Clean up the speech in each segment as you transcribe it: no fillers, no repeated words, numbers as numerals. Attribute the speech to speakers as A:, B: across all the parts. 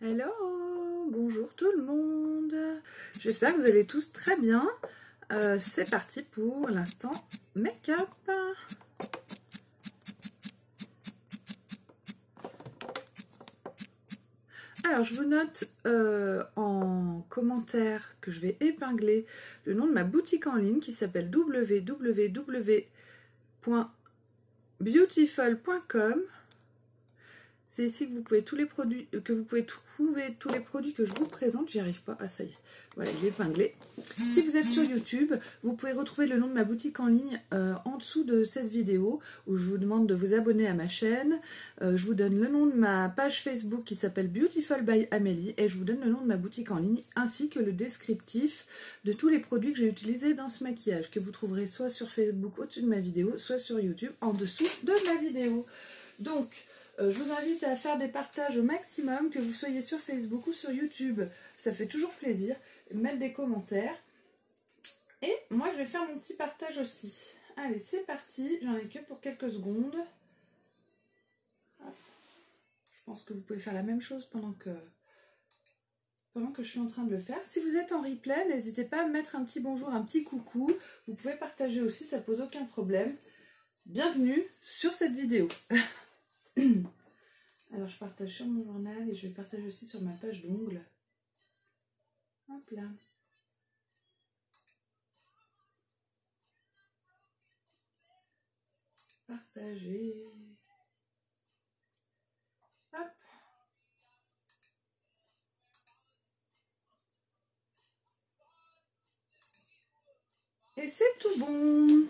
A: Hello, bonjour tout le monde. J'espère que vous allez tous très bien. C'est parti pour l'instant make-up. Alors, je vous note en commentaire que je vais épingler le nom de ma boutique en ligne qui s'appelle www.beautiful.com. C'est ici que vous pouvez trouver tous les produits que je vous présente. J'y arrive pas. Ah, ça y est. Voilà, je l'ai épinglé. Si vous êtes sur YouTube, vous pouvez retrouver le nom de ma boutique en ligne en dessous de cette vidéo où je vous demande de vous abonner à ma chaîne. Je vous donne le nom de ma page Facebook qui s'appelle Beautiful by Amélie et je vous donne le nom de ma boutique en ligne ainsi que le descriptif de tous les produits que j'ai utilisés dans ce maquillage que vous trouverez soit sur Facebook au-dessus de ma vidéo, soit sur YouTube en dessous de ma vidéo. Donc, je vous invite à faire des partages au maximum, que vous soyez sur Facebook ou sur YouTube. Ça fait toujours plaisir. Mettre des commentaires. Et moi, je vais faire mon petit partage aussi. Allez, c'est parti. J'en ai que pour quelques secondes. Je pense que vous pouvez faire la même chose pendant que je suis en train de le faire. Si vous êtes en replay, n'hésitez pas à mettre un petit bonjour, un petit coucou. Vous pouvez partager aussi, ça pose aucun problème. Bienvenue sur cette vidéo. Alors je partage sur mon journal et je vais partager aussi sur ma page d'ongles. Hop là. Partager. Hop. Et c'est tout bon.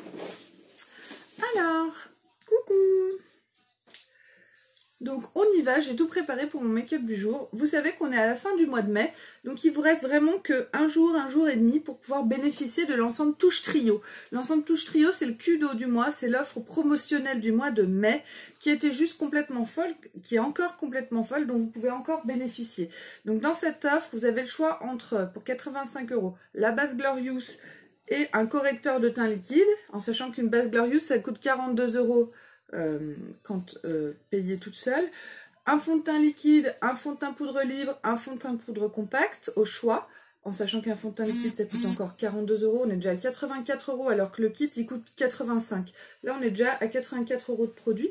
A: Alors, coucou. Donc on y va, j'ai tout préparé pour mon make-up du jour. Vous savez qu'on est à la fin du mois de mai, donc il vous reste vraiment que un jour et demi pour pouvoir bénéficier de l'ensemble Touche Trio. L'ensemble Touche Trio, c'est le cadeau du mois, c'est l'offre promotionnelle du mois de mai qui était juste complètement folle, qui est encore complètement folle, dont vous pouvez encore bénéficier. Donc dans cette offre, vous avez le choix entre, pour 85 €, la base Glorious et un correcteur de teint liquide, en sachant qu'une base Glorious, ça coûte 42 € quand payée toute seule. Un fond de teint liquide, un fond de teint poudre libre, un fond de teint poudre compact au choix, en sachant qu'un fond de teint liquide ça coûte encore 42 €, on est déjà à 84 € alors que le kit il coûte 85. Là on est déjà à 84 € de produit.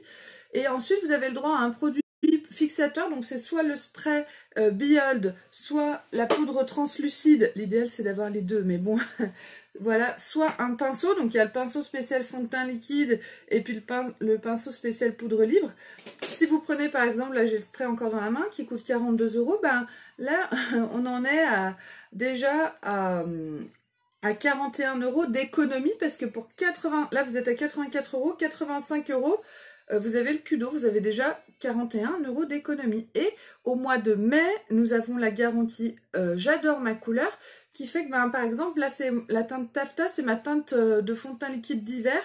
A: Et ensuite vous avez le droit à un produit fixateur, donc c'est soit le spray Behold, soit la poudre translucide. L'idéal c'est d'avoir les deux, mais bon, voilà, soit un pinceau, donc il y a le pinceau spécial fond de teint liquide et puis le pinceau spécial poudre libre. Si vous prenez par exemple, là j'ai le spray encore dans la main qui coûte 42 €, ben là on en est déjà à 41 € d'économie parce que pour 80, là vous êtes à 84 €, 85 €. Vous avez le cadeau, vous avez déjà 41 € d'économie. Et au mois de mai, nous avons la garantie J'adore ma couleur, qui fait que, ben, par exemple, là, c'est la teinte Taffeta, c'est ma teinte de fond de teint liquide d'hiver.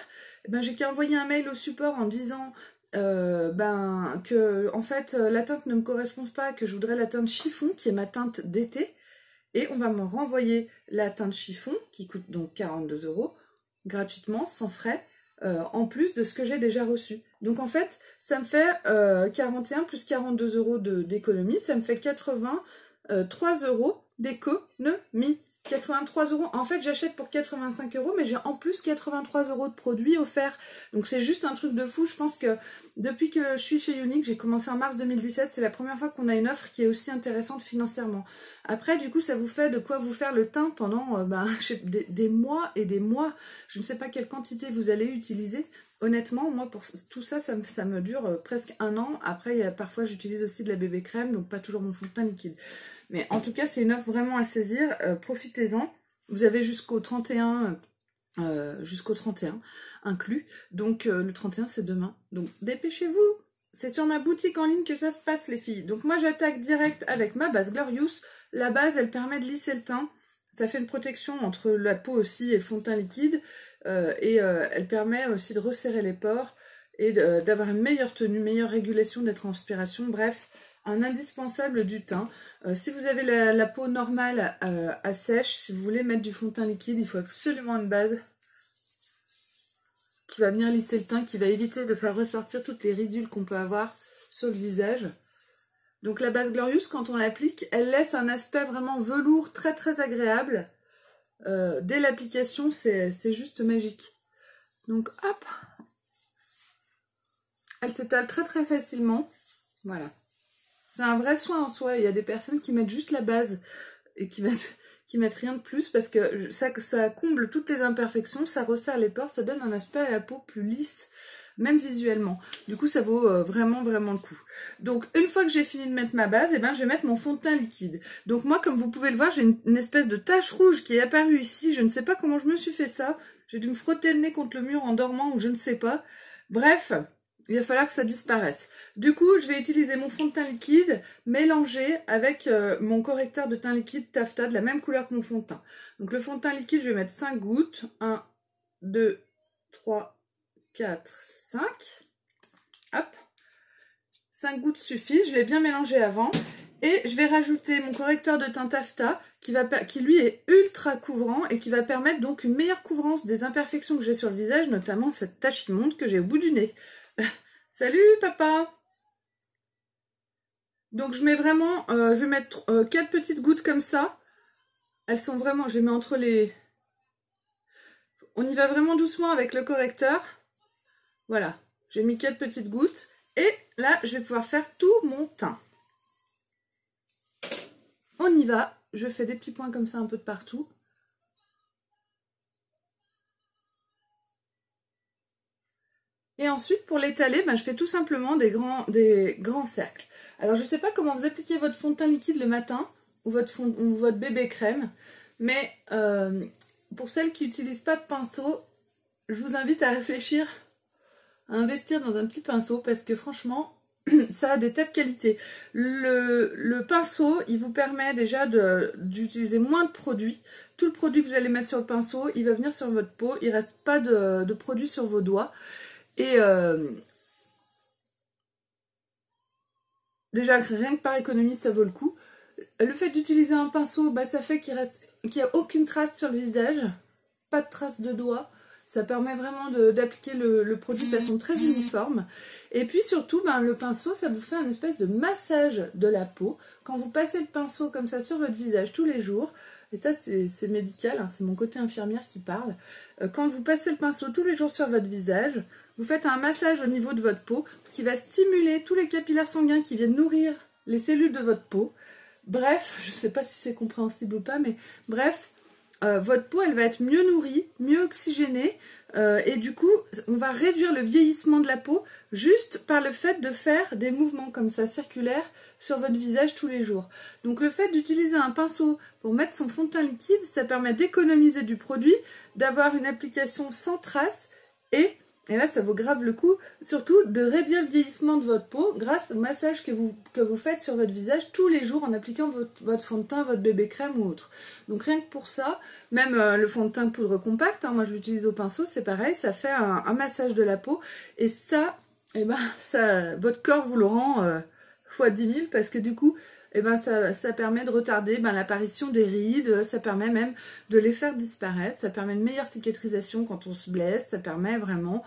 A: Ben, j'ai qu'à envoyer un mail au support en disant que, en fait, la teinte ne me correspond pas, que je voudrais la teinte chiffon, qui est ma teinte d'été. Et on va me renvoyer la teinte chiffon, qui coûte donc 42 € gratuitement, sans frais. En plus de ce que j'ai déjà reçu. Donc en fait, ça me fait 41 plus 42 € d'économie, ça me fait 83 € d'économie. 83 €. En fait, j'achète pour 85 €, mais j'ai en plus 83 € de produits offerts. Donc c'est juste un truc de fou. Je pense que depuis que je suis chez Younique, j'ai commencé en mars 2017, c'est la première fois qu'on a une offre qui est aussi intéressante financièrement. Après, du coup, ça vous fait de quoi vous faire le teint pendant des mois et des mois. Je ne sais pas quelle quantité vous allez utiliser. Honnêtement, moi, pour tout ça, ça me dure presque un an. Après, parfois, j'utilise aussi de la bébé crème, donc pas toujours mon fond de teint liquide. Mais en tout cas, c'est une offre vraiment à saisir. Profitez-en. Vous avez jusqu'au 31 inclus. Donc, le 31, c'est demain. Donc, dépêchez-vous. C'est sur ma boutique en ligne que ça se passe, les filles. Donc, moi, j'attaque direct avec ma base Glorious. La base, elle permet de lisser le teint. Ça fait une protection entre la peau aussi et le fond de teint liquide. Elle permet aussi de resserrer les pores et d'avoir une meilleure tenue, meilleure régulation des transpirations. Bref, un indispensable du teint. Si vous avez la peau normale à sèche, si vous voulez mettre du fond de teint liquide, il faut absolument une base qui va venir lisser le teint, qui va éviter de faire ressortir toutes les ridules qu'on peut avoir sur le visage. Donc la base Glorious, quand on l'applique, elle laisse un aspect vraiment velours très très agréable. Dès l'application, c'est juste magique. Donc hop, elle s'étale très très facilement. Voilà. C'est un vrai soin en soi. Il y a des personnes qui mettent juste la base et qui mettent rien de plus parce que ça comble toutes les imperfections, ça resserre les pores, ça donne un aspect à la peau plus lisse, même visuellement. Du coup, ça vaut vraiment, vraiment le coup. Donc, une fois que j'ai fini de mettre ma base, eh ben, je vais mettre mon fond de teint liquide. Donc, moi, comme vous pouvez le voir, j'ai une espèce de tache rouge qui est apparue ici. Je ne sais pas comment je me suis fait ça. J'ai dû me frotter le nez contre le mur en dormant ou je ne sais pas. Bref, il va falloir que ça disparaisse. Du coup, je vais utiliser mon fond de teint liquide mélangé avec mon correcteur de teint liquide Taffeta de la même couleur que mon fond de teint. Donc le fond de teint liquide, je vais mettre 5 gouttes. 1, 2, 3, 4, 5. Hop. 5 gouttes suffisent. Je l'ai bien mélangé avant. Et je vais rajouter mon correcteur de teint Taffeta qui lui est ultra couvrant et qui va permettre donc une meilleure couvrance des imperfections que j'ai sur le visage, notamment cette tache immonde que j'ai au bout du nez. Salut papa! Donc je mets vraiment, je vais mettre 4 petites gouttes comme ça. Elles sont vraiment, je les mets entre les... On y va vraiment doucement avec le correcteur. Voilà, j'ai mis 4 petites gouttes. Et là, je vais pouvoir faire tout mon teint. On y va. Je fais des petits points comme ça un peu de partout. Et ensuite, pour l'étaler, ben, je fais tout simplement des grands cercles. Alors, je ne sais pas comment vous appliquez votre fond de teint liquide le matin ou votre bébé crème, mais pour celles qui n'utilisent pas de pinceau, je vous invite à réfléchir à investir dans un petit pinceau parce que franchement, ça a des tas de qualités. Le pinceau, il vous permet déjà d'utiliser moins de produits. Tout le produit que vous allez mettre sur le pinceau, il va venir sur votre peau. Il ne reste pas de produit sur vos doigts. Et déjà, rien que par économie, ça vaut le coup. Le fait d'utiliser un pinceau, bah, ça fait qu'il n'y a aucune trace sur le visage. Pas de trace de doigt. Ça permet vraiment d'appliquer le produit de façon très uniforme. Et puis surtout, ben, le pinceau, ça vous fait un espèce de massage de la peau. Quand vous passez le pinceau comme ça sur votre visage tous les jours, et ça c'est médical, hein, c'est mon côté infirmière qui parle. Quand vous passez le pinceau tous les jours sur votre visage, vous faites un massage au niveau de votre peau qui va stimuler tous les capillaires sanguins qui viennent nourrir les cellules de votre peau. Bref, je ne sais pas si c'est compréhensible ou pas, mais bref, votre peau, elle va être mieux nourrie, mieux oxygénée, et du coup, on va réduire le vieillissement de la peau juste par le fait de faire des mouvements comme ça, circulaires, sur votre visage tous les jours. Donc le fait d'utiliser un pinceau pour mettre son fond de teint liquide, ça permet d'économiser du produit, d'avoir une application sans trace, et là, ça vaut grave le coup, surtout de réduire le vieillissement de votre peau grâce au massage que vous faites sur votre visage tous les jours en appliquant votre fond de teint, votre bébé crème ou autre. Donc rien que pour ça, même le fond de teint poudre compacte, hein, moi je l'utilise au pinceau, c'est pareil, ça fait un massage de la peau. Et ça, eh ben, votre corps vous le rend fois 10 000 parce que du coup, eh ben, ça permet de retarder l'apparition des rides, ça permet même de les faire disparaître, ça permet une meilleure cicatrisation quand on se blesse, ça permet vraiment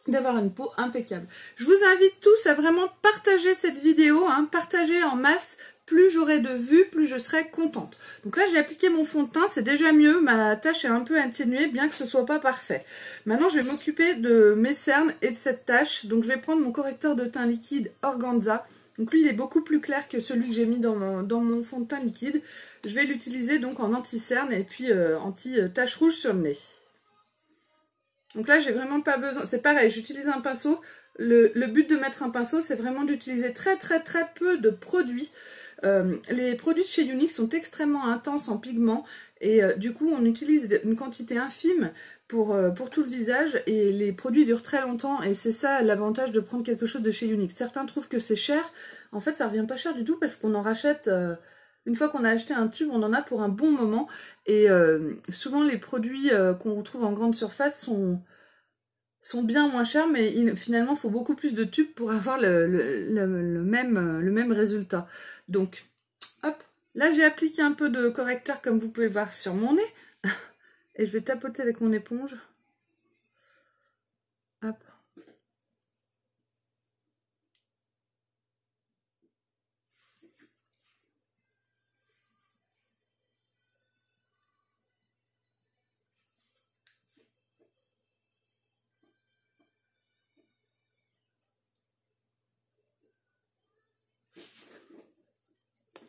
A: d'avoir une peau impeccable. Je vous invite tous à vraiment partager cette vidéo, hein, partager en masse, plus j'aurai de vues, plus je serai contente. Donc là j'ai appliqué mon fond de teint, c'est déjà mieux, ma tâche est un peu atténuée bien que ce soit pas parfait. Maintenant je vais m'occuper de mes cernes et de cette tâche, donc je vais prendre mon correcteur de teint liquide Organza. Donc lui il est beaucoup plus clair que celui que j'ai mis dans mon fond de teint liquide. Je vais l'utiliser donc en anti-cerne et puis anti-tache rouge sur le nez. Donc là j'ai vraiment pas besoin, c'est pareil, j'utilise un pinceau. Le but de mettre un pinceau c'est vraiment d'utiliser très peu de produits. Les produits de chez Younique sont extrêmement intenses en pigments et du coup on utilise une quantité infime pour tout le visage et les produits durent très longtemps et c'est ça l'avantage de prendre quelque chose de chez Younique. Certains trouvent que c'est cher, en fait ça revient pas cher du tout parce qu'on en rachète, une fois qu'on a acheté un tube on en a pour un bon moment et souvent les produits qu'on retrouve en grande surface sont bien moins chers mais finalement il faut beaucoup plus de tubes pour avoir le même résultat. Donc hop, là j'ai appliqué un peu de correcteur comme vous pouvez voir sur mon nez et je vais tapoter avec mon éponge. Hop.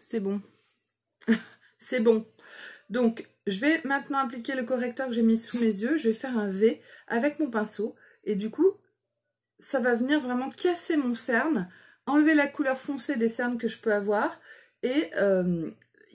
A: c'est bon. C'est bon. Donc, je vais maintenant appliquer le correcteur que j'ai mis sous mes yeux. Je vais faire un V avec mon pinceau. Et du coup, ça va venir vraiment casser mon cerne, enlever la couleur foncée des cernes que je peux avoir et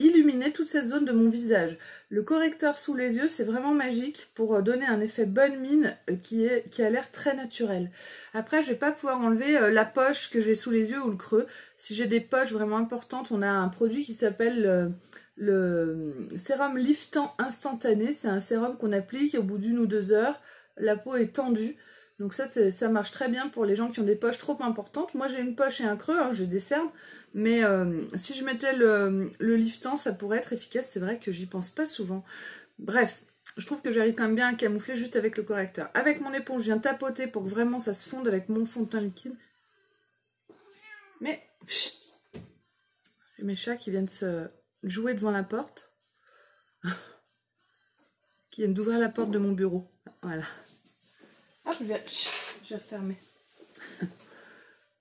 A: illuminer toute cette zone de mon visage. Le correcteur sous les yeux, c'est vraiment magique pour donner un effet bonne mine qui a l'air très naturel. Après, je vais pas pouvoir enlever la poche que j'ai sous les yeux ou le creux. Si j'ai des poches vraiment importantes, on a un produit qui s'appelle le sérum liftant instantané. C'est un sérum qu'on applique au bout d'1 ou 2 heures. La peau est tendue. Donc ça marche très bien pour les gens qui ont des poches trop importantes. Moi j'ai une poche et un creux, hein, j'ai des cernes, mais si je mettais le liftant, ça pourrait être efficace. C'est vrai que j'y pense pas souvent. Bref, je trouve que j'arrive quand même bien à camoufler juste avec le correcteur. Avec mon éponge, je viens tapoter pour que vraiment ça se fonde avec mon fond de teint liquide. Mais j'ai mes chats qui viennent se jouer devant la porte. Qui viennent d'ouvrir la porte de mon bureau. Voilà. Hop, je vais refermer.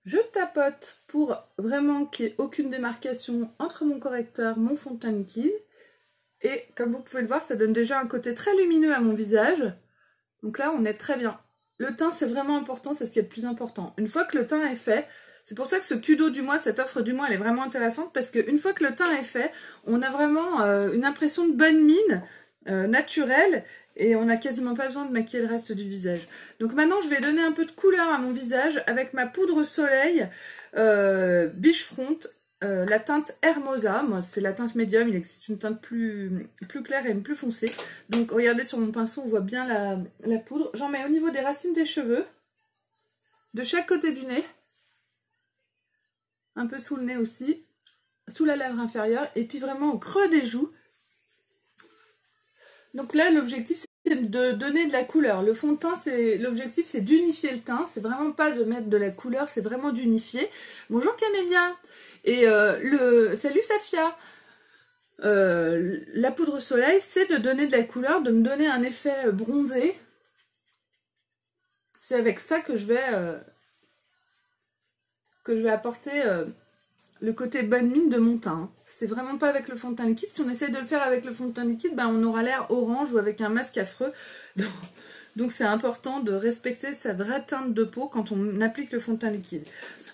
A: Je tapote pour vraiment qu'il n'y ait aucune démarcation entre mon correcteur, mon fond de teint liquide. Et comme vous pouvez le voir, ça donne déjà un côté très lumineux à mon visage. Donc là, on est très bien. Le teint, c'est vraiment important, c'est ce qui est le plus important. Une fois que le teint est fait, c'est pour ça que ce Kudo du mois, cette offre du mois, elle est vraiment intéressante. Parce qu'une fois que le teint est fait, on a vraiment une impression de bonne mine naturelle. Et on n'a quasiment pas besoin de maquiller le reste du visage. Donc maintenant, je vais donner un peu de couleur à mon visage avec ma poudre soleil Beachfront, la teinte Hermosa. Moi, c'est la teinte médium. Il existe une teinte plus claire et une plus foncée. Donc, regardez sur mon pinceau, on voit bien la poudre. J'en mets au niveau des racines des cheveux, de chaque côté du nez, un peu sous le nez aussi, sous la lèvre inférieure, et puis vraiment au creux des joues. Donc là, l'objectif, c'est de donner de la couleur. Le fond de teint, l'objectif, c'est d'unifier le teint. C'est vraiment pas de mettre de la couleur, c'est vraiment d'unifier. Bonjour Camélia. Et salut Safia. La poudre soleil, c'est de donner de la couleur, de me donner un effet bronzé. C'est avec ça que je vais apporter le côté bonne mine de mon teint. C'est vraiment pas avec le fond de teint liquide. Si on essaie de le faire avec le fond de teint liquide, ben on aura l'air orange ou avec un masque affreux. Donc c'est important de respecter sa vraie teinte de peau quand on applique le fond de teint liquide.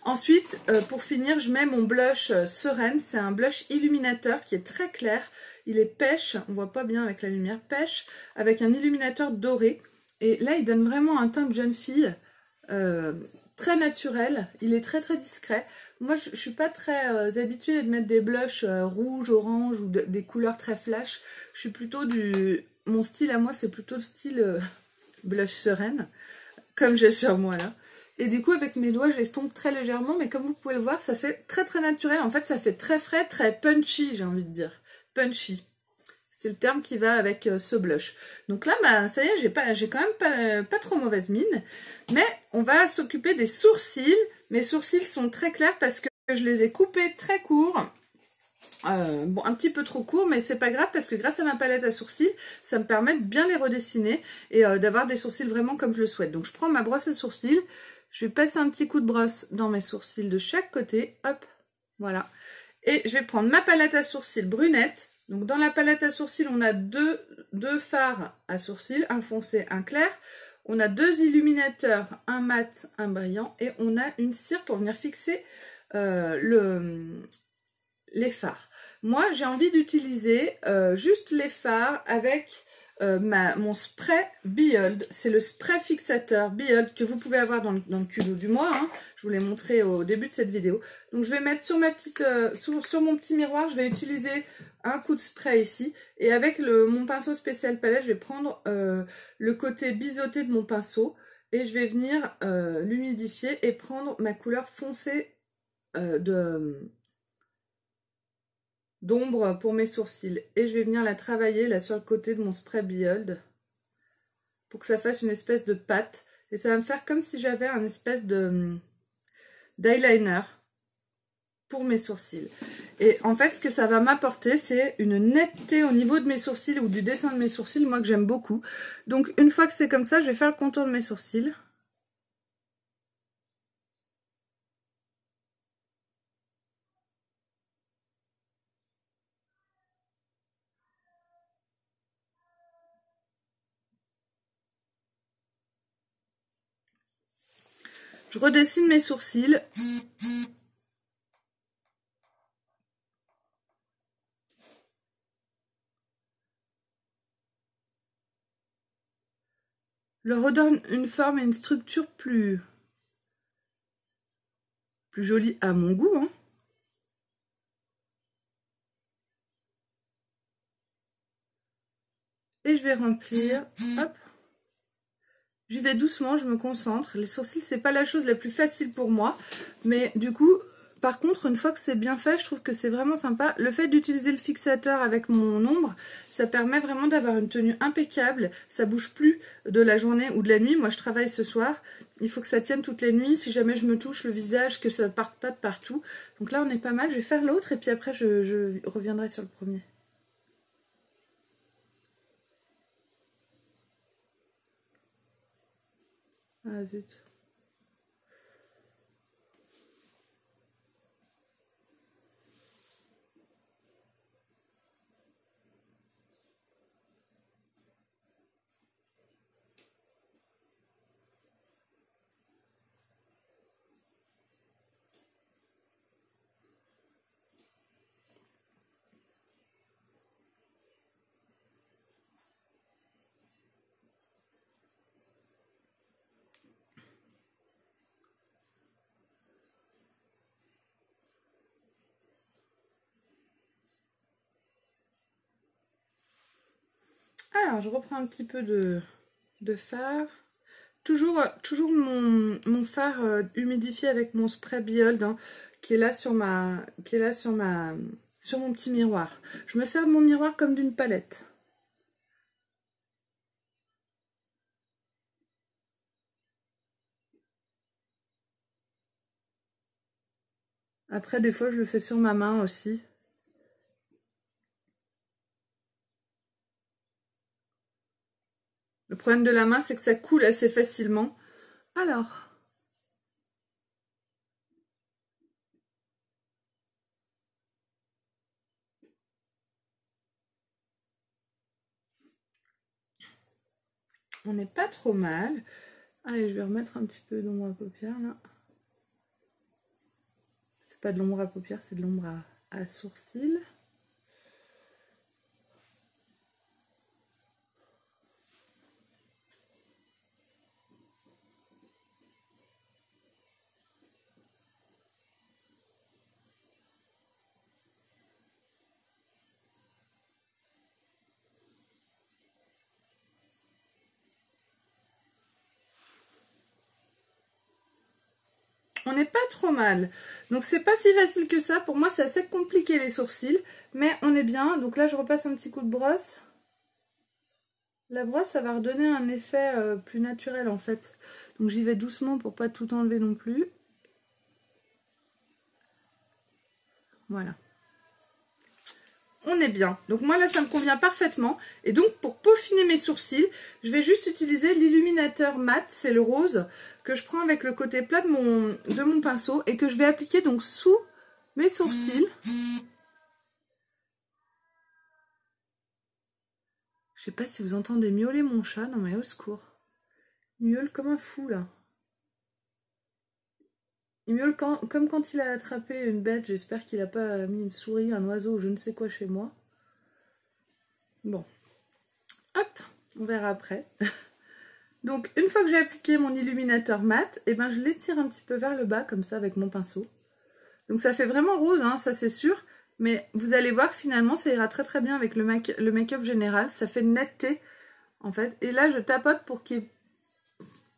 A: Ensuite, pour finir, je mets mon blush Sereine. C'est un blush illuminateur qui est très clair. Il est pêche, on voit pas bien avec la lumière, pêche, avec un illuminateur doré. Et là, il donne vraiment un teint de jeune fille très naturel. Il est très très discret. Moi, je suis pas très habituée de mettre des blushs rouge, orange ou des couleurs très flash. Je suis plutôt mon style à moi, c'est plutôt le style blush Sereine, comme j'ai sur moi là. Et du coup, avec mes doigts, je l'estompe très légèrement, mais comme vous pouvez le voir, ça fait très très naturel. En fait, ça fait très frais, très punchy, j'ai envie de dire. Punchy. C'est le terme qui va avec ce blush. Donc là, bah, ça y est, j'ai quand même pas trop mauvaise mine. Mais on va s'occuper des sourcils. Mes sourcils sont très clairs parce que je les ai coupés très courts. Bon, un petit peu trop court, mais c'est pas grave parce que grâce à ma palette à sourcils, ça me permet de bien les redessiner et d'avoir des sourcils vraiment comme je le souhaite. Donc je prends ma brosse à sourcils, je vais passer un petit coup de brosse dans mes sourcils de chaque côté, hop, voilà. Et je vais prendre ma palette à sourcils brunette. Donc dans la palette à sourcils, on a deux fards à sourcils, un foncé, un clair. On a 2 illuminateurs, un mat, un brillant, et on a une cire pour venir fixer les fards. Moi, j'ai envie d'utiliser juste les fards avec mon spray Behold. C'est le spray fixateur Behold que vous pouvez avoir dans le Kudo du mois. Hein. Je vous l'ai montré au début de cette vidéo. Donc, je vais mettre sur mon petit miroir, je vais utiliser un coup de spray ici. Et avec mon pinceau spécial palette, je vais prendre le côté biseauté de mon pinceau. Et je vais venir l'humidifier et prendre ma couleur foncée d'ombre pour mes sourcils. Et je vais venir la travailler là sur le côté de mon spray Behold pour que ça fasse une espèce de pâte. Et ça va me faire comme si j'avais un espèce d'eyeliner pour mes sourcils. Et en fait, ce que ça va m'apporter, c'est une netteté au niveau de mes sourcils ou du dessin de mes sourcils, moi que j'aime beaucoup. Donc une fois que c'est comme ça, je vais faire le contour de mes sourcils. Je redessine mes sourcils. Leur redonne une forme et une structure plus jolie à mon goût, hein. Et je vais remplir. Hop. J'y vais doucement, je me concentre. Les sourcils, c'est pas la chose la plus facile pour moi. Mais du coup, par contre, une fois que c'est bien fait, je trouve que c'est vraiment sympa. Le fait d'utiliser le fixateur avec mon ombre, ça permet vraiment d'avoir une tenue impeccable. Ça bouge plus de la journée ou de la nuit. Moi, je travaille ce soir. Il faut que ça tienne toutes les nuits. Si jamais je me touche le visage, que ça ne parte pas de partout. Donc là, on est pas mal. Je vais faire l'autre et puis après, je reviendrai sur le premier. Ah zut. Alors, je reprends un petit peu de fard. Toujours mon fard humidifié avec mon spray Biold, hein, qui est là sur mon petit miroir. Je me sers de mon miroir comme d'une palette. Après, des fois, je le fais sur ma main aussi. Le problème de la main, c'est que ça coule assez facilement. Alors... on n'est pas trop mal. Allez, je vais remettre un petit peu d'ombre à paupières, là. C'est pas de l'ombre à paupières, c'est de l'ombre à sourcils. On n'est pas trop mal. Donc c'est pas si facile que ça. Pour moi, c'est assez compliqué les sourcils. Mais on est bien. Donc là, je repasse un petit coup de brosse. La brosse, ça va redonner un effet plus naturel en fait. Donc j'y vais doucement pour pas tout enlever non plus. Voilà. On est bien. Donc moi là, ça me convient parfaitement. Et donc pour peaufiner mes sourcils, je vais juste utiliser l'illuminateur mat. C'est le rose que je prends avec le côté plat de mon pinceau et que je vais appliquer donc sous mes sourcils. Je sais pas si vous entendez miauler mon chat. Non mais au secours. Il miaule comme un fou là. Il miaule comme quand il a attrapé une bête. J'espère qu'il n'a pas mis une souris, un oiseau ou je ne sais quoi chez moi. Bon. Hop, on verra après. Donc une fois que j'ai appliqué mon illuminateur mat, et ben je l'étire un petit peu vers le bas comme ça avec mon pinceau. Donc ça fait vraiment rose, hein, ça c'est sûr. Mais vous allez voir finalement ça ira très très bien avec le make-up général. Ça fait une netteté en fait. Et là je tapote pour qu'il n'y ait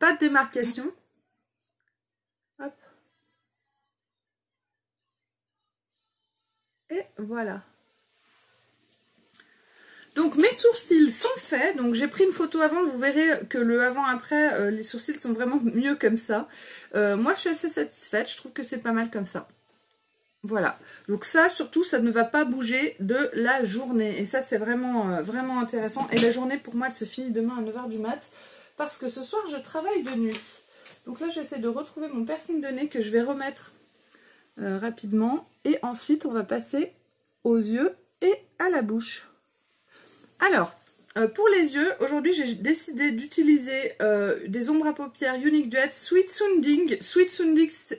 A: pas de démarcation. Hop. Et voilà. Donc mes sourcils sont faits, donc j'ai pris une photo avant, vous verrez que le avant-après, les sourcils sont vraiment mieux comme ça. Moi je suis assez satisfaite, je trouve que c'est pas mal comme ça. Voilà, donc ça surtout ça ne va pas bouger de la journée et ça c'est vraiment, vraiment intéressant. Et la journée pour moi elle se finit demain à 9 h du mat parce que ce soir je travaille de nuit. Donc là j'essaie de retrouver mon piercing de nez que je vais remettre rapidement et ensuite on va passer aux yeux et à la bouche. Alors, Pour les yeux, aujourd'hui j'ai décidé d'utiliser des ombres à paupières Unique Duet Sweet Sounding. Sweet Sounding,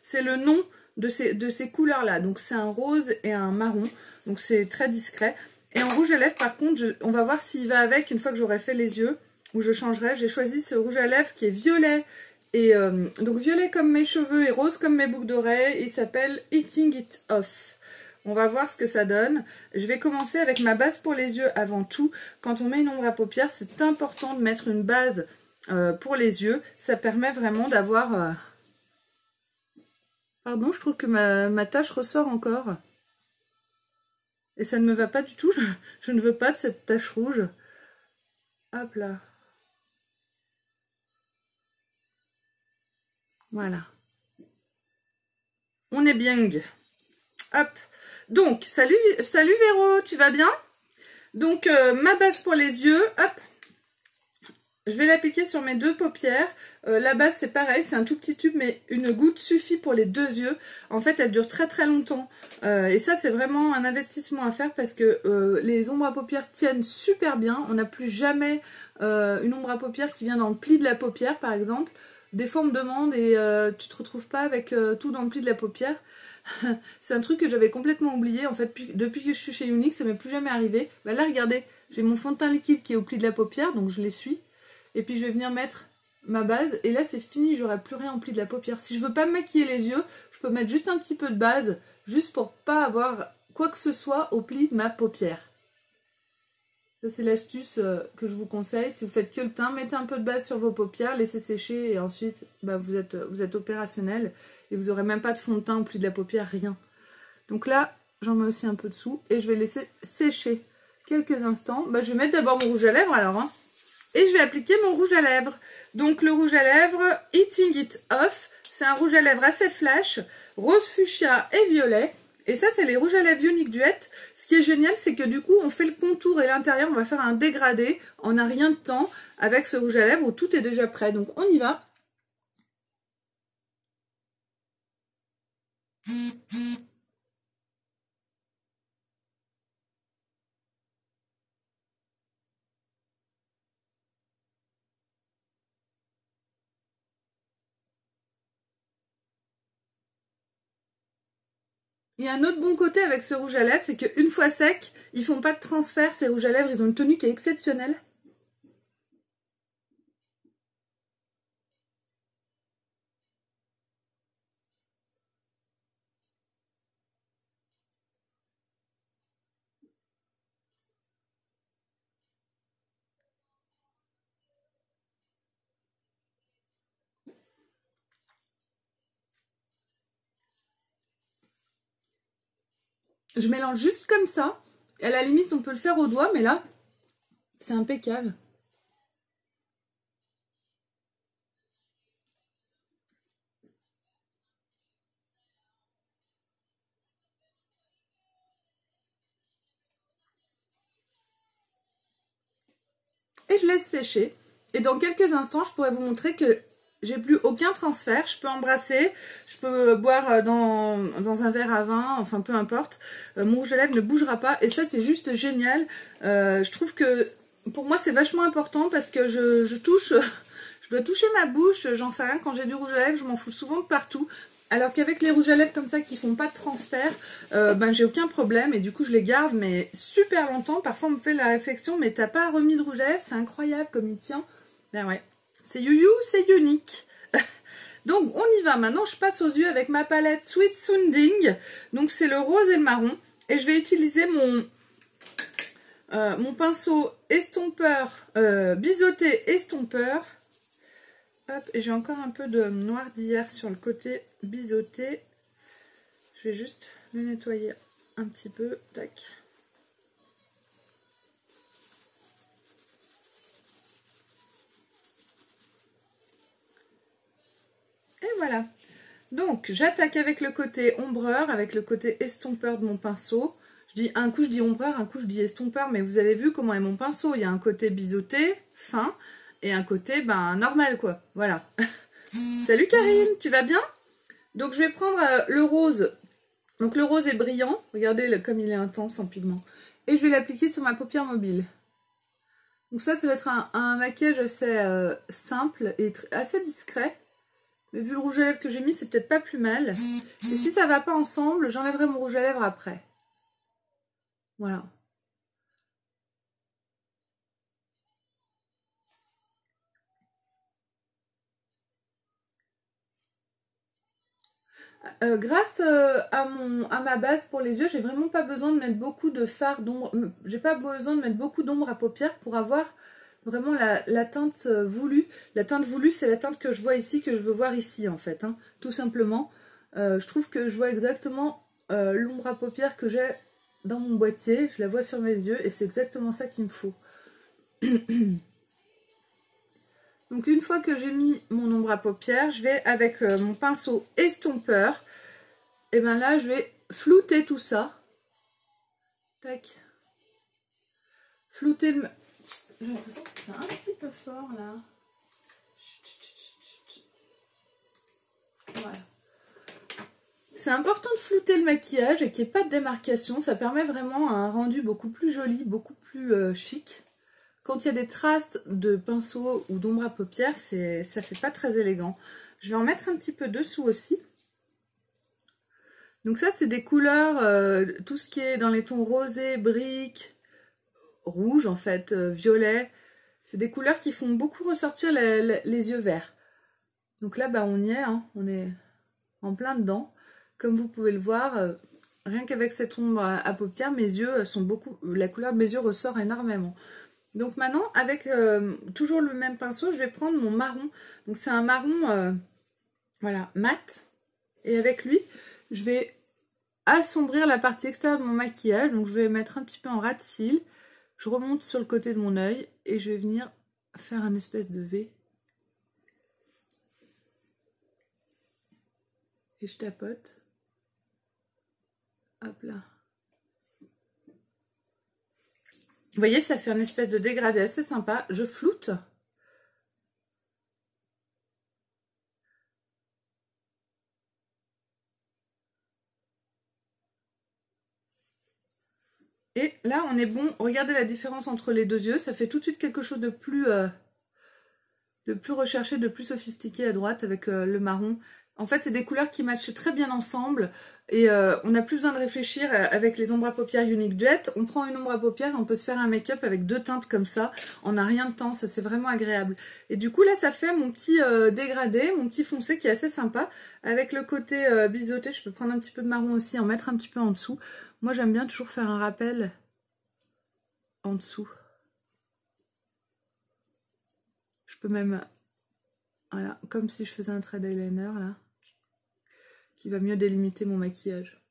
A: c'est le nom de ces couleurs-là. Donc c'est un rose et un marron. Donc c'est très discret. Et en rouge à lèvres, par contre, on va voir s'il va avec une fois que j'aurai fait les yeux. Ou je changerai. J'ai choisi ce rouge à lèvres qui est violet. Et donc violet comme mes cheveux et rose comme mes boucles d'oreilles. Il s'appelle Eating It Off. On va voir ce que ça donne. Je vais commencer avec ma base pour les yeux avant tout. Quand on met une ombre à paupières, c'est important de mettre une base pour les yeux. Ça permet vraiment d'avoir... Pardon, je trouve que ma tache ressort encore. Et ça ne me va pas du tout. Je ne veux pas de cette tache rouge. Hop là. Voilà. On est bien. Hop. Donc, salut Véro, tu vas bien? Donc, ma base pour les yeux, hop. Je vais l'appliquer sur mes deux paupières. La base, c'est pareil, c'est un tout petit tube, mais une goutte suffit pour les deux yeux. En fait, elle dure très très longtemps. Et ça, c'est vraiment un investissement à faire parce que les ombres à paupières tiennent super bien. On n'a plus jamais une ombre à paupières qui vient dans le pli de la paupière, par exemple. Des fois, on me demande et tu te retrouves pas avec tout dans le pli de la paupière. C'est un truc que j'avais complètement oublié. En fait, depuis que je suis chez Unique, ça m'est plus jamais arrivé. Bah là, regardez, j'ai mon fond de teint liquide qui est au pli de la paupière, donc je l'essuie. Et puis, je vais venir mettre ma base. Et là, c'est fini, j'aurai plus rien au pli de la paupière. Si je veux pas me maquiller les yeux, je peux mettre juste un petit peu de base, juste pour pas avoir quoi que ce soit au pli de ma paupière. Ça, c'est l'astuce que je vous conseille. Si vous faites que le teint, mettez un peu de base sur vos paupières, laissez sécher et ensuite, bah, vous êtes opérationnel. Et vous n'aurez même pas de fond de teint au pli de la paupière, rien. Donc là, j'en mets aussi un peu dessous et je vais laisser sécher quelques instants. Bah, je vais mettre d'abord mon rouge à lèvres alors. Hein, et je vais appliquer mon rouge à lèvres. Donc le rouge à lèvres Eating It Off. C'est un rouge à lèvres assez flash, rose fuchsia et violet. Et ça, c'est les rouges à lèvres Unique Duet. Ce qui est génial, c'est que du coup, on fait le contour et l'intérieur, on va faire un dégradé en un rien de temps avec ce rouge à lèvres où tout est déjà prêt. Donc on y va. Il y a un autre bon côté avec ce rouge à lèvres, c'est qu'une fois sec, ils font pas de transfert, ces rouges à lèvres, ils ont une tenue qui est exceptionnelle. Je mélange juste comme ça. À la limite, on peut le faire au doigt, mais là, c'est impeccable. Et je laisse sécher. Et dans quelques instants, je pourrais vous montrer que j'ai plus aucun transfert. Je peux embrasser, je peux boire dans un verre à vin, enfin peu importe. Mon rouge à lèvres ne bougera pas. Et ça, c'est juste génial. Je trouve que pour moi, c'est vachement important parce que je touche... Je dois toucher ma bouche, j'en sais rien, quand j'ai du rouge à lèvres, je m'en fous souvent de partout. Alors qu'avec les rouges à lèvres comme ça qui font pas de transfert, ben j'ai aucun problème et du coup je les garde mais super longtemps. Parfois on me fait la réflexion, mais t'as pas remis de rouge à lèvres, c'est incroyable comme il tient. Ben ouais, c'est you, c'est unique. Donc on y va, maintenant je passe aux yeux avec ma palette Sweet Sounding. Donc c'est le rose et le marron. Et je vais utiliser mon pinceau estompeur, biseauté estompeur. Hop, et j'ai encore un peu de noir d'hier sur le côté biseauté. Je vais juste le nettoyer un petit peu. Tac. Et voilà. Donc, j'attaque avec le côté ombreur, avec le côté estompeur de mon pinceau. Un coup je dis ombreur, un coup je dis estompeur, mais vous avez vu comment est mon pinceau. Il y a un côté biseauté, fin, et un côté, ben, normal, quoi. Voilà. Salut Karine, tu vas bien? Donc, je vais prendre le rose. Donc, le rose est brillant. Regardez comme il est intense en pigment. Et je vais l'appliquer sur ma paupière mobile. Donc ça va être un maquillage assez simple et assez discret. Mais vu le rouge à lèvres que j'ai mis, c'est peut-être pas plus mal. Et si ça va pas ensemble, j'enlèverai mon rouge à lèvres après. Voilà. Grâce à ma base pour les yeux, j'ai vraiment pas besoin de mettre beaucoup de fard d'ombre. J'ai pas besoin de mettre beaucoup d'ombre à paupières pour avoir vraiment la teinte voulue. La teinte voulue, c'est la teinte que je vois ici, que je veux voir ici en fait, hein, tout simplement. Je trouve que je vois exactement l'ombre à paupières que j'ai dans mon boîtier. Je la vois sur mes yeux et c'est exactement ça qu'il me faut. Donc une fois que j'ai mis mon ombre à paupières, je vais avec mon pinceau estompeur, et bien là je vais flouter tout ça. Tac. Flouter le... J'ai l'impression que c'est un petit peu fort là. Voilà. C'est important de flouter le maquillage et qu'il n'y ait pas de démarcation. Ça permet vraiment un rendu beaucoup plus joli, beaucoup plus chic. Quand il y a des traces de pinceau ou d'ombre à paupières, ça fait pas très élégant. Je vais en mettre un petit peu dessous aussi. Donc ça, c'est des couleurs, tout ce qui est dans les tons rosés, briques, rouge en fait, violet. C'est des couleurs qui font beaucoup ressortir les yeux verts. Donc là, bah, on y est, hein, on est en plein dedans. Comme vous pouvez le voir, rien qu'avec cette ombre à paupières, mes yeux sont la couleur de mes yeux ressort énormément. Donc maintenant, avec toujours le même pinceau, je vais prendre mon marron. Donc c'est un marron, voilà, mat. Et avec lui, je vais assombrir la partie extérieure de mon maquillage. Donc je vais mettre un petit peu en ras de cils. Je remonte sur le côté de mon œil et je vais venir faire un espèce de V. Et je tapote. Hop là. Vous voyez, ça fait une espèce de dégradé assez sympa. Je floute. Et là, on est bon. Regardez la différence entre les deux yeux. Ça fait tout de suite quelque chose de plus recherché, de plus sophistiqué à droite avec le marron. En fait, c'est des couleurs qui matchent très bien ensemble. Et on n'a plus besoin de réfléchir avec les ombres à paupières Unique Duet. On prend une ombre à paupières et on peut se faire un make-up avec deux teintes comme ça. On n'a rien de temps, ça c'est vraiment agréable. Et du coup là, ça fait mon petit dégradé, mon petit foncé qui est assez sympa. Avec le côté biseauté, je peux prendre un petit peu de marron aussi, en mettre un petit peu en dessous. Moi j'aime bien toujours faire un rappel en dessous. Je peux même, voilà, comme si je faisais un trait d'eyeliner là, qui va mieux délimiter mon maquillage.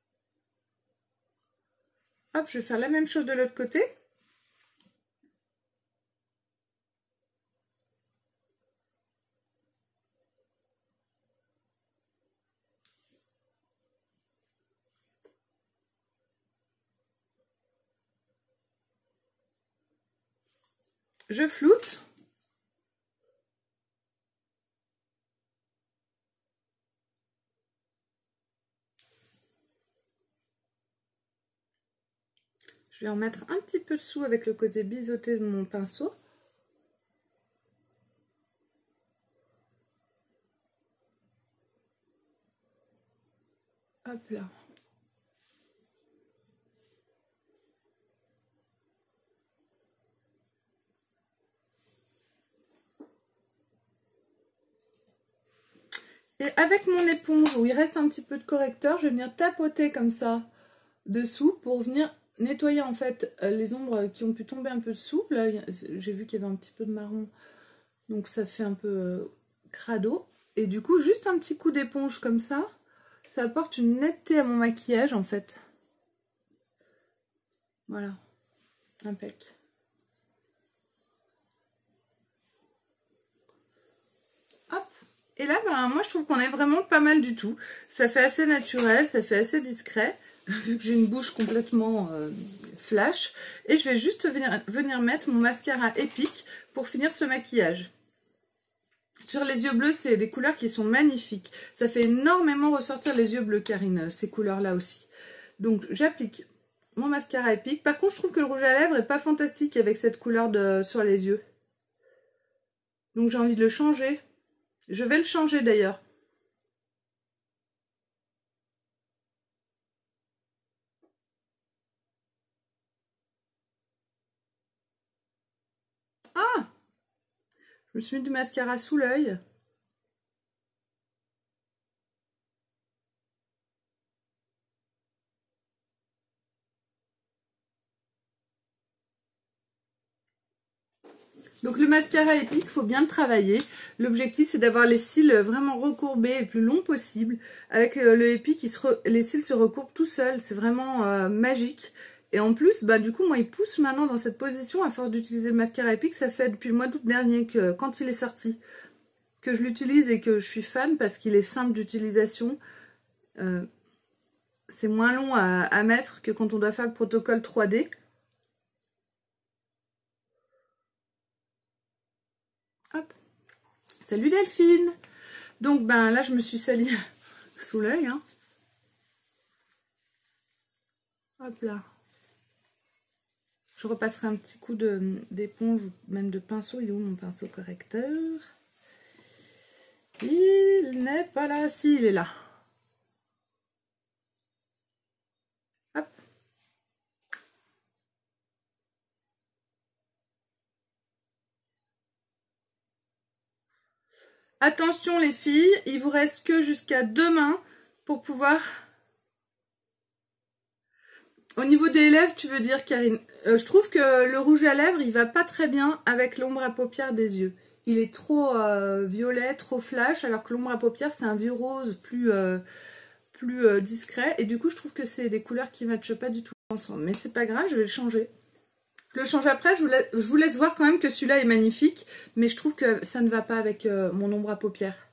A: Hop, je vais faire la même chose de l'autre côté. Je floute. Je vais en mettre un petit peu dessous avec le côté biseauté de mon pinceau. Hop là. Et avec mon éponge où il reste un petit peu de correcteur, je vais venir tapoter comme ça dessous pour venir nettoyer en fait les ombres qui ont pu tomber un peu dessous. Là, j'ai vu qu'il y avait un petit peu de marron, donc ça fait un peu crado. Et du coup, juste un petit coup d'éponge comme ça apporte une netteté à mon maquillage en fait. Voilà, impec. Hop. Et là, ben, moi je trouve qu'on est vraiment pas mal du tout. Ça fait assez naturel, ça fait assez discret, vu que j'ai une bouche complètement flash. Et je vais juste venir mettre mon mascara épique pour finir ce maquillage. Sur les yeux bleus, c'est des couleurs qui sont magnifiques. Ça fait énormément ressortir les yeux bleus, Karine, ces couleurs-là aussi. Donc, j'applique mon mascara épique. Par contre, je trouve que le rouge à lèvres est pas fantastique avec cette couleur sur les yeux. Donc j'ai envie de le changer. Je vais le changer d'ailleurs. Ah! Je me suis mis du mascara sous l'œil. Donc le mascara épique, il faut bien le travailler. L'objectif, c'est d'avoir les cils vraiment recourbés et le plus long possible. Avec le épique, les cils se recourbent tout seuls. C'est vraiment magique. Et en plus, bah, du coup, moi, il pousse maintenant dans cette position à force d'utiliser le mascara épique. Ça fait depuis le mois d'août dernier, que quand il est sorti, que je l'utilise et que je suis fan parce qu'il est simple d'utilisation. C'est moins long à mettre que quand on doit faire le protocole 3D. Hop. Salut Delphine. Donc ben là je me suis salie sous l'œil. Hein. Hop là. Je repasserai un petit coup d'éponge, même de pinceau. Il est où mon pinceau correcteur? Il n'est pas là. Si, il est là. Hop. Attention les filles, il vous reste que jusqu'à demain pour pouvoir... Au niveau des lèvres, tu veux dire, Karine, je trouve que le rouge à lèvres, il va pas très bien avec l'ombre à paupières des yeux. Il est trop violet, trop flash, alors que l'ombre à paupières, c'est un vieux rose plus discret. Et du coup, je trouve que c'est des couleurs qui ne matchent pas du tout ensemble. Mais c'est pas grave, je vais le changer. Je le change après, je vous laisse voir quand même que celui-là est magnifique. Mais je trouve que ça ne va pas avec mon ombre à paupières.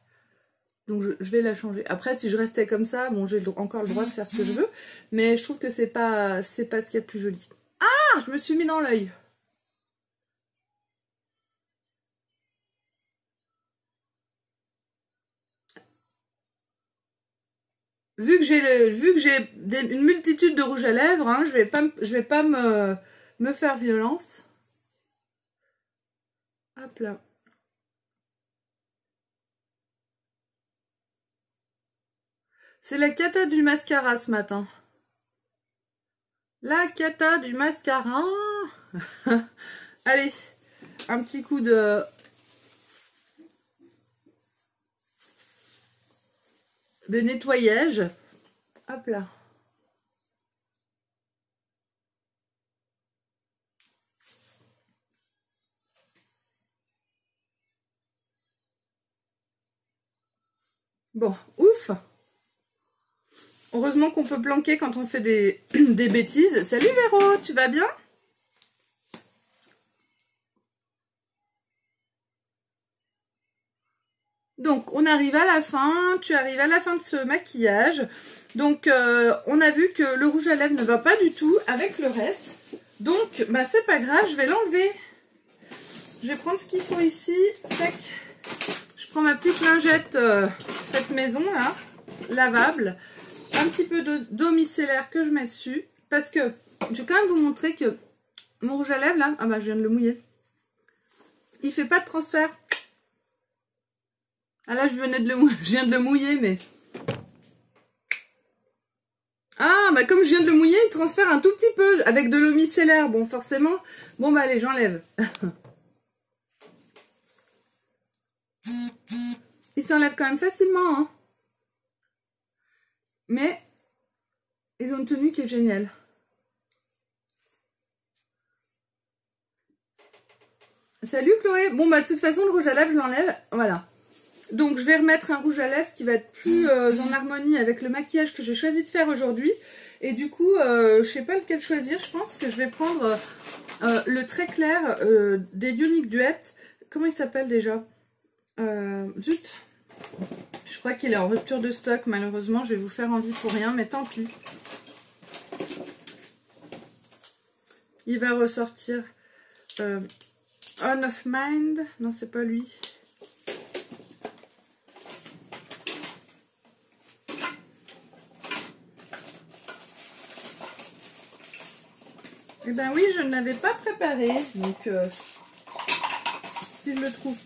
A: Donc je vais la changer. Après, si je restais comme ça, bon, j'ai encore le droit de faire ce que je veux. Mais je trouve que c'est pas ce qu'il y a de plus joli. Ah, je me suis mis dans l'œil. Vu que j'ai une multitude de rouge à lèvres, hein, je vais pas me faire violence. Hop là. C'est la cata du mascara ce matin. La cata du mascara. Allez, un petit coup de nettoyage. Hop là. Bon, ouf. Heureusement qu'on peut planquer quand on fait des bêtises. Salut Véro, tu vas bien? Donc, on arrive à la fin. Tu arrives à la fin de ce maquillage. Donc, on a vu que le rouge à lèvres ne va pas du tout avec le reste. Donc, bah, c'est pas grave, je vais l'enlever. Je vais prendre ce qu'il faut ici. Tac. Je prends ma petite lingette faite maison, là, lavable. Un petit peu d'eau micellaire que je mets dessus. Parce que, je vais quand même vous montrer que mon rouge à lèvres, là, ah bah, je viens de le mouiller. Il fait pas de transfert. Ah là, je viens de le mouiller, mais... Ah, bah comme je viens de le mouiller, il transfère un tout petit peu avec de l'eau micellaire. Bon, forcément. Bon, bah allez, j'enlève. Il s'enlève quand même facilement, hein. Mais, ils ont une tenue qui est géniale. Salut Chloé. Bon, bah de toute façon, le rouge à lèvres, je l'enlève. Voilà. Donc, je vais remettre un rouge à lèvres qui va être plus en harmonie avec le maquillage que j'ai choisi de faire aujourd'hui. Et du coup, je sais pas lequel choisir. Je pense que je vais prendre le très clair des Unique Duet. Comment il s'appelle déjà? Zut. Je crois qu'il est en rupture de stock. Malheureusement, je vais vous faire envie pour rien, mais tant pis. Il va ressortir On of Mind. Non, c'est pas lui. Eh ben oui, je ne l'avais pas préparé. Donc, si je le trouve.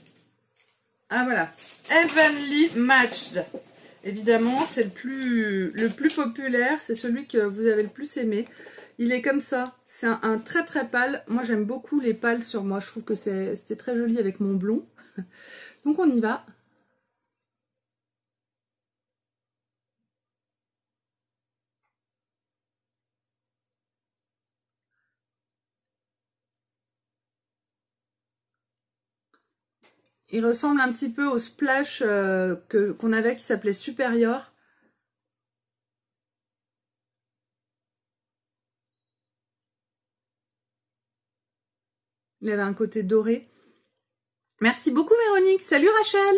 A: Ah voilà. Evenly Matched. Évidemment, c'est le plus populaire. C'est celui que vous avez le plus aimé. Il est comme ça. C'est un très très pâle. Moi, j'aime beaucoup les pâles sur moi. Je trouve que c'est très joli avec mon blond. Donc, on y va. Il ressemble un petit peu au splash qu'on avait qui s'appelait Superior. Il avait un côté doré. Merci beaucoup Véronique. Salut Rachel.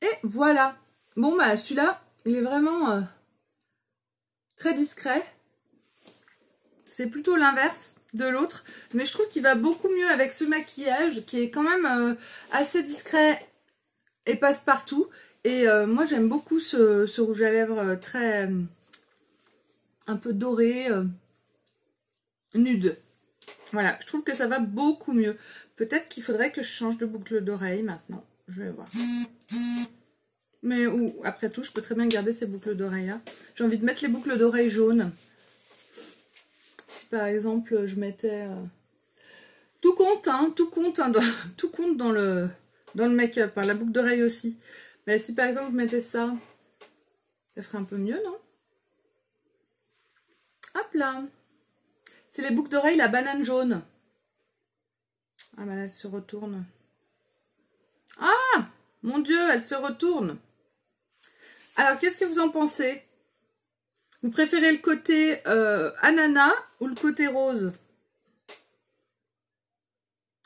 A: Et voilà. Bon bah celui-là, il est vraiment très discret. C'est plutôt l'inverse de l'autre. Mais je trouve qu'il va beaucoup mieux avec ce maquillage qui est quand même assez discret et passe partout. Et moi j'aime beaucoup ce rouge à lèvres très un peu doré, nude. Voilà, je trouve que ça va beaucoup mieux. Peut-être qu'il faudrait que je change de boucle d'oreille maintenant. Je vais voir. Mais après tout, je peux très bien garder ces boucles d'oreilles là. J'ai envie de mettre les boucles d'oreilles jaunes. Si par exemple je mettais... tout compte, hein, tout compte dans le make-up, hein, la boucle d'oreille aussi. Mais si par exemple je mettais ça, ça ferait un peu mieux, non? Hop là. C'est les boucles d'oreilles, la banane jaune. Ah bah là, elle se retourne. Ah, mon Dieu, elle se retourne. Alors, qu'est-ce que vous en pensez? Vous préférez le côté ananas ou le côté rose?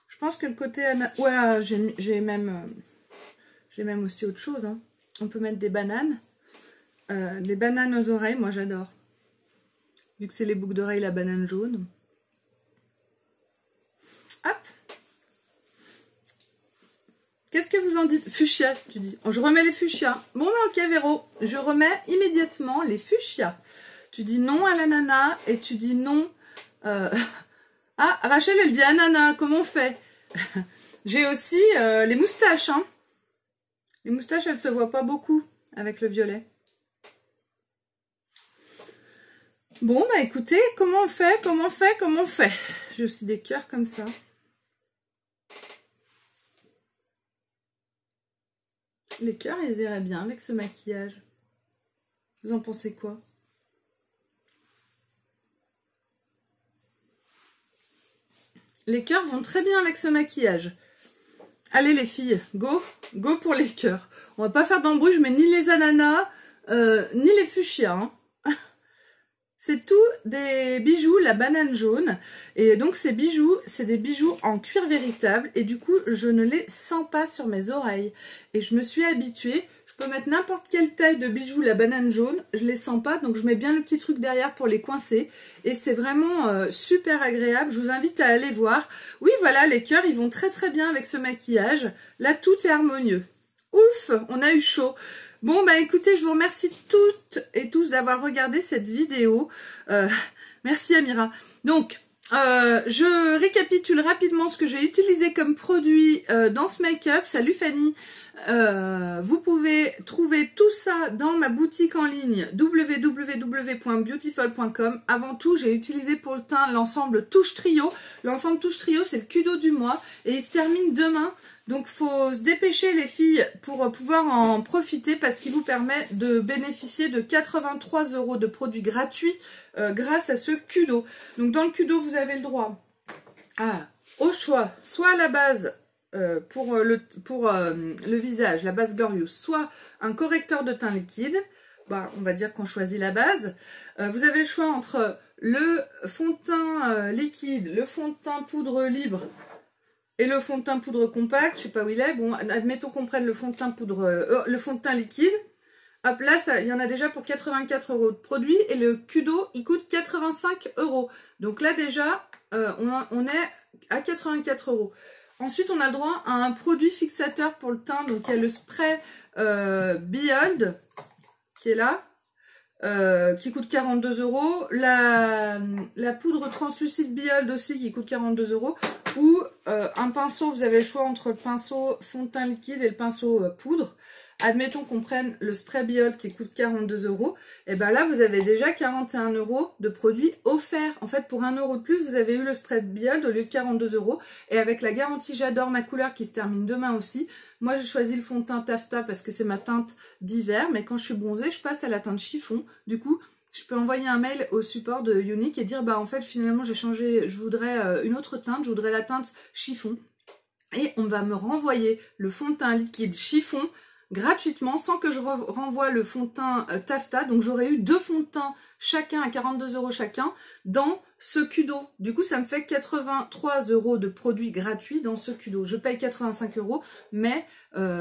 A: Je pense que le côté ananas... Ouais, j'ai même aussi autre chose. Hein. On peut mettre des bananes. Des bananes aux oreilles, moi j'adore. Vu que c'est les boucles d'oreilles, la banane jaune. Hop. Qu'est-ce que vous en dites? Fuchsia, tu dis. Oh, je remets les fuchsias. Bon, bah, ok, Véro. Je remets immédiatement les fuchsias. Tu dis non à l'ananas et tu dis non... Ah, Rachel, elle dit ananas. Comment on fait? J'ai aussi les moustaches. Hein. Les moustaches, elles se voient pas beaucoup avec le violet. Bon, bah écoutez, comment on fait? J'ai aussi des cœurs comme ça. Les cœurs, ils iraient bien avec ce maquillage. Vous en pensez quoi? Les cœurs vont très bien avec ce maquillage. Allez les filles, go pour les cœurs. On va pas faire d'embrouille, je mets ni les ananas, ni les fuchsias. Hein. C'est tout des bijoux, la banane jaune. Et donc ces bijoux, c'est des bijoux en cuir véritable. Et du coup, je ne les sens pas sur mes oreilles. Et je me suis habituée. Je peux mettre n'importe quelle taille de bijoux, la banane jaune. Je les sens pas. Donc je mets bien le petit truc derrière pour les coincer. Et c'est vraiment super agréable. Je vous invite à aller voir. Oui, voilà, les cœurs, ils vont très très bien avec ce maquillage. Là, tout est harmonieux. Ouf, on a eu chaud. Bon, bah écoutez, je vous remercie toutes et tous d'avoir regardé cette vidéo. Merci Amira. Donc, je récapitule rapidement ce que j'ai utilisé comme produit dans ce make-up. Salut Fanny. Vous pouvez trouver tout ça dans ma boutique en ligne www.beautiful.com. Avant tout, j'ai utilisé pour le teint l'ensemble Touche Trio. L'ensemble Touche Trio, c'est le Kudo du mois et il se termine demain. Donc, faut se dépêcher les filles pour pouvoir en profiter parce qu'il vous permet de bénéficier de 83 € de produits gratuits grâce à ce Kudo. Donc, dans le Kudo, vous avez le droit au choix, soit à la base pour le visage, la base Glorious, soit un correcteur de teint liquide. Bah, on va dire qu'on choisit la base. Vous avez le choix entre le fond de teint liquide, le fond de teint poudre libre et le fond de teint poudre compact, je sais pas où il est. Bon, admettons qu'on prenne le fond de teint poudre, le fond de teint liquide. Hop, là, il y en a déjà pour 84 € de produit et le Kudo, il coûte 85 €. Donc là, déjà, on est à 84 €. Ensuite, on a le droit à un produit fixateur pour le teint. Donc, il y a le spray Behold qui est là, qui coûte 42 €. La poudre translucide Behold aussi qui coûte 42 €. Ou un pinceau, vous avez le choix entre le pinceau fond de teint liquide et le pinceau poudre. Admettons qu'on prenne le spray Behold qui coûte 42 €, et bien là vous avez déjà 41 € de produits offerts. En fait pour 1 € de plus vous avez eu le spray Behold au lieu de 42 €. Et avec la garantie j'adore ma couleur qui se termine demain aussi. Moi j'ai choisi le fond de teint Taffeta parce que c'est ma teinte d'hiver, mais quand je suis bronzée je passe à la teinte chiffon. Du coup je peux envoyer un mail au support de Younique et dire bah en fait finalement j'ai changé, je voudrais une autre teinte, je voudrais la teinte chiffon. Et on va me renvoyer le fond de teint liquide chiffon gratuitement sans que je renvoie le fond de teint Taffeta. Donc j'aurais eu 2 fonds de teint chacun à 42 € chacun dans ce Kudo. Du coup ça me fait 83 € de produits gratuits dans ce Kudo. Je paye 85 €, mais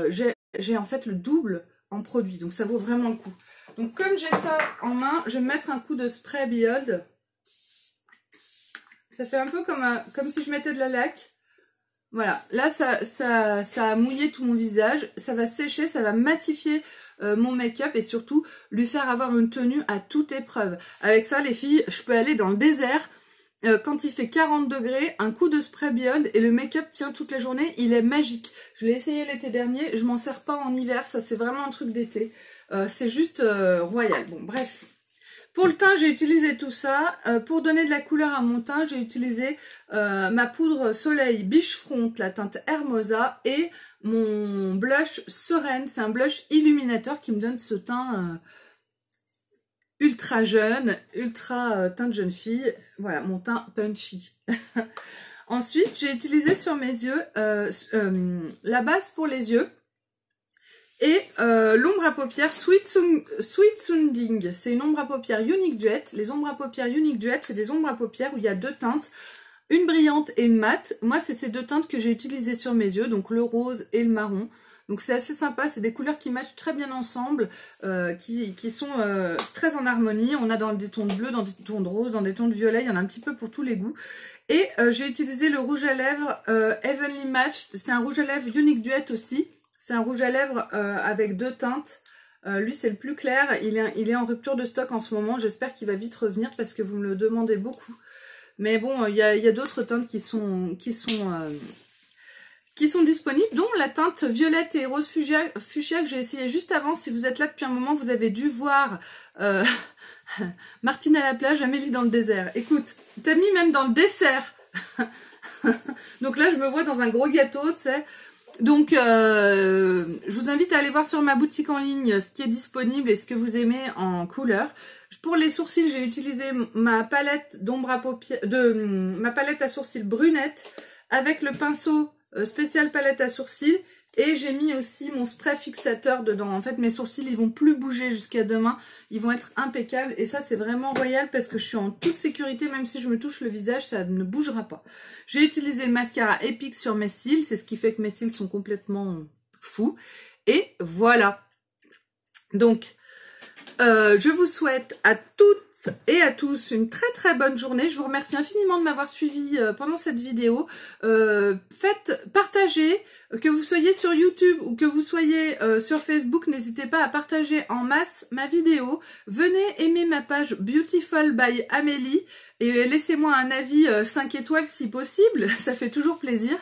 A: j'ai en fait le double en produits. Donc ça vaut vraiment le coup. Donc comme j'ai ça en main, je vais mettre un coup de spray Behold. Ça fait un peu comme si je mettais de la laque. Voilà, là ça a mouillé tout mon visage, ça va sécher, ça va matifier mon make-up et surtout lui faire avoir une tenue à toute épreuve. Avec ça les filles, je peux aller dans le désert, quand il fait 40 degrés, un coup de spray Behold et le make-up tient toute la journée, il est magique. Je l'ai essayé l'été dernier, je m'en sers pas en hiver, ça c'est vraiment un truc d'été, c'est juste royal. Bon bref. Pour le teint, j'ai utilisé tout ça. Pour donner de la couleur à mon teint, j'ai utilisé ma poudre soleil Biche Front, la teinte Hermosa, et mon blush Sereine. C'est un blush illuminateur qui me donne ce teint ultra jeune, ultra teint de jeune fille. Voilà, mon teint punchy. Ensuite, j'ai utilisé sur mes yeux la base pour les yeux. Et l'ombre à paupières Sweet Sounding, c'est une ombre à paupières Younique Duet. Les ombres à paupières Younique Duet, c'est des ombres à paupières où il y a 2 teintes, une brillante et une mate. Moi, c'est ces 2 teintes que j'ai utilisées sur mes yeux, donc le rose et le marron. Donc c'est assez sympa, c'est des couleurs qui matchent très bien ensemble, qui sont très en harmonie. On a dans des tons de bleu, dans des tons de rose, dans des tons de violet, il y en a un petit peu pour tous les goûts. Et j'ai utilisé le rouge à lèvres Heavenly Match, c'est un rouge à lèvres Younique Duet aussi. C'est un rouge à lèvres avec 2 teintes. Lui, c'est le plus clair. Il est en rupture de stock en ce moment. J'espère qu'il va vite revenir parce que vous me le demandez beaucoup. Mais bon, il y a d'autres teintes qui sont disponibles, dont la teinte violette et rose fuchsia que j'ai essayé juste avant. Si vous êtes là depuis un moment, vous avez dû voir Martine à la plage, Amélie dans le désert. Écoute, t'as mis même dans le dessert. Donc là, je me vois dans un gros gâteau, tu sais. Donc, je vous invite à aller voir sur ma boutique en ligne ce qui est disponible et ce que vous aimez en couleur. Pour les sourcils, j'ai utilisé ma palette d'ombre à paupières, ma palette à sourcils brunette avec le pinceau spécial palette à sourcils. Et j'ai mis aussi mon spray fixateur dedans. En fait, mes sourcils, ils vont plus bouger jusqu'à demain. Ils vont être impeccables. Et ça, c'est vraiment royal parce que je suis en toute sécurité. Même si je me touche le visage, ça ne bougera pas. J'ai utilisé le mascara Epic sur mes cils. C'est ce qui fait que mes cils sont complètement fous. Et voilà. Donc, je vous souhaite à toutes et à tous une très très bonne journée. Je vous remercie infiniment de m'avoir suivi pendant cette vidéo. Partagez, que vous soyez sur YouTube ou que vous soyez sur Facebook, n'hésitez pas à partager en masse ma vidéo. Venez aimer ma page Beautiful by Amélie et laissez-moi un avis 5 étoiles si possible, ça fait toujours plaisir.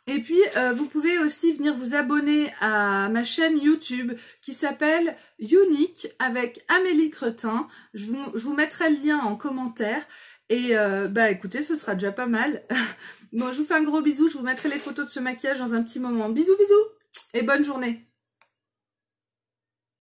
A: Et puis, vous pouvez aussi venir vous abonner à ma chaîne YouTube qui s'appelle Younique avec Amélie Cretin. Je vous mettrai le lien en commentaire. Et bah écoutez, ce sera déjà pas mal. Bon, je vous fais un gros bisou. Je vous mettrai les photos de ce maquillage dans un petit moment. Bisous, bisous et bonne journée.